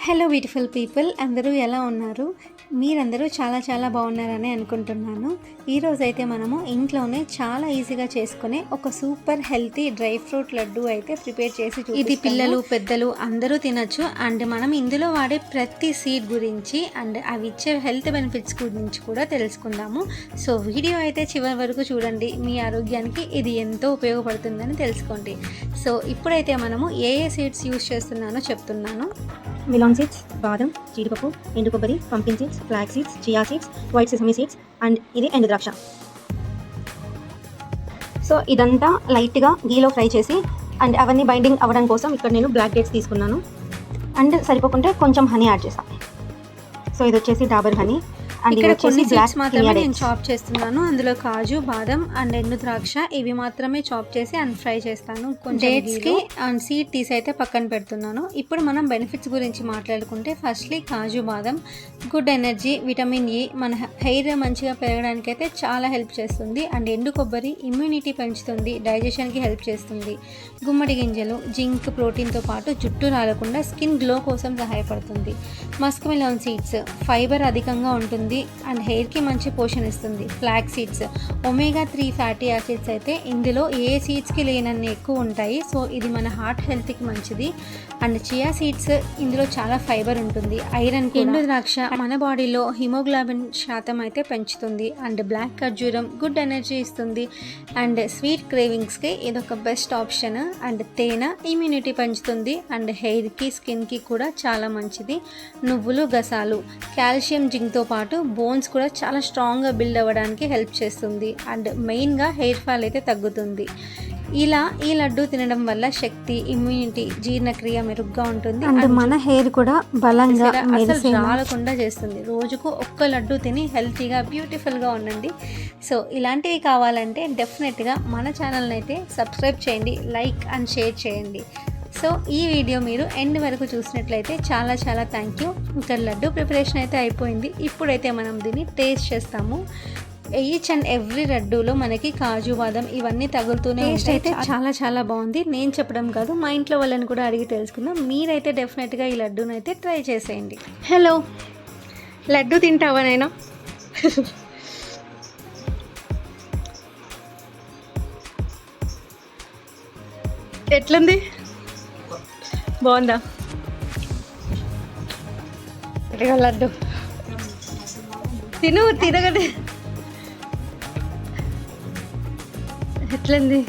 Hello beautiful people, అందరూ ఎలా ఉన్నారు? మీరందరూ చాలా బాగున్నారని అనుకుంటున్నాను. ఈరోజు అయితే మనము ఇంట్లోనే చాలా ఈజీగా చేసుకునే ఒక super healthy dry fruit laddu అయితే ప్రిపేర్ చేసి చూపిస్తాను. ఇది పిల్లలు పెద్దలు అందరూ తినచ్చు. అండ్ మనం ఇందులో వాడే ప్రతి సీడ్ గురించి అండ్ అవి ఇచ్చే హెల్త్ బెనిఫిట్స్ గురించి కూడా తెలుసుకుందాము. సో వీడియో అయితే చివరి వరకు చూడండి. మీ ఆరోగ్యానికి ఇది ఎంతో ఉపయోగపడుతుందని తెలుసుకోండి. సో ఇప్పుడైతే మనము ఏ సీడ్స్ యూజ్ చేస్తున్నానో చెప్తున్నాను. మిలాన్ సీడ్స్, బాదం, జీడిపప్పు, ఎండు కొబ్బరి, pumpkin seeds, flax seeds, chia seeds, white sesame seeds and ఇది ఎండు ద్రాక్ష. సో ఇదంతా లైట్గా గీలో ఫ్రై చేసి అండ్ అవన్నీ బైండింగ్ అవ్వడం కోసం ఇక్కడ నేను బ్లాక్ డేట్స్ తీసుకున్నాను. అండ్ సరిపోకుంటే కొంచెం హనీ యాడ్ చేస్తాను. సో ఇది వచ్చేసి డాబర్ హనీ. ఇక్కడ కొన్ని సీడ్స్ మాత్రమే నేను చాప్ చేస్తున్నాను. అందులో కాజు, బాదం అండ్ ఎండు ద్రాక్ష ఇవి మాత్రమే చాప్ చేసి అండ్ ఫ్రై చేస్తాను. డేట్స్కి అండ్ సీడ్ తీసి అయితే పక్కన పెడుతున్నాను. ఇప్పుడు మనం బెనిఫిట్స్ గురించి మాట్లాడుకుంటే ఫస్ట్లీ కాజు, బాదం గుడ్ ఎనర్జీ, విటమిన్ ఈ, మన హెయిర్ మంచిగా పెరగడానికి అయితే చాలా హెల్ప్ చేస్తుంది. అండ్ ఎండు కొబ్బరి ఇమ్యూనిటీ పెంచుతుంది, డైజెషన్కి హెల్ప్ చేస్తుంది. గుమ్మడి గింజలు జింక్, ప్రోటీన్తో పాటు జుట్టు రాలకుండా స్కిన్ గ్లో కోసం సహాయపడుతుంది. మస్క్ మిలాన్ సీడ్స్ ఫైబర్ అధికంగా ఉంటుంది అండ్ హెయిర్కి మంచి పోషణ ఇస్తుంది. Flax seeds omega 3 fatty acids అయితే ఇందులో ఏ సీడ్స్కి లేనన్ని ఎక్కువ ఉంటాయి. సో ఇది మన హార్ట్ హెల్త్కి మంచిది. అండ్ చియా సీడ్స్ ఇందులో చాలా ఫైబర్ ఉంటుంది. ఐరన్. ఎండు ద్రాక్ష మన బాడీలో హిమోగ్లోబిన్ శాతం అయితే పెంచుతుంది. అండ్ బ్లాక్ ఖర్జూరం గుడ్ ఎనర్జీ ఇస్తుంది. అండ్ స్వీట్ క్రేవింగ్స్కి ఇదొక బెస్ట్ ఆప్షన్. అండ్ తేనె ఇమ్యూనిటీ పెంచుతుంది అండ్ హెయిర్కి, స్కిన్కి కూడా చాలా మంచిది. నువ్వులు, గసాలు కాల్షియం, జింక్తో పాటు బోన్స్ కూడా చాలా స్ట్రాంగ్గా బిల్డ్ అవ్వడానికి హెల్ప్ చేస్తుంది. అండ్ మెయిన్గా హెయిర్ ఫాల్ అయితే తగ్గుతుంది. ఇలా ఈ లడ్డు తినడం వల్ల శక్తి, ఇమ్యూనిటీ, జీర్ణక్రియ మెరుగ్గా ఉంటుంది. అండ్ మన హెయిర్ కూడా బలంగా రాలకుండా చేస్తుంది. రోజుకు ఒక్క లడ్డు తిని హెల్తీగా బ్యూటిఫుల్గా ఉండండి. సో ఇలాంటివి కావాలంటే డెఫినెట్గా మన ఛానల్ని అయితే సబ్స్క్రైబ్ చేయండి, లైక్ అండ్ షేర్ చేయండి. సో ఈ వీడియో మీరు ఎండ్ వరకు చూసినట్లయితే చాలా థ్యాంక్ యూ. ఇంకా లడ్డు ప్రిపరేషన్ అయితే అయిపోయింది. ఇప్పుడైతే మనం దీన్ని టేస్ట్ చేస్తాము. ఈచ్ అండ్ ఎవ్రీ లడ్డూలో మనకి కాజు, బాదం ఇవన్నీ తగులుతూనే ఉంటాయి. అయితే చాలా బాగుంది. నేను చెప్పడం కాదు, మా ఇంట్లో వాళ్ళని కూడా అడిగి తెలుసుకుందాం. మీరైతే డెఫినెట్గా ఈ లడ్డూని అయితే ట్రై చేసేయండి. హలో, లడ్డు తింటావా నైనా? ఎట్లుంది? బాగుందా? లడ్డు తినగండి. ఎట్లుంది?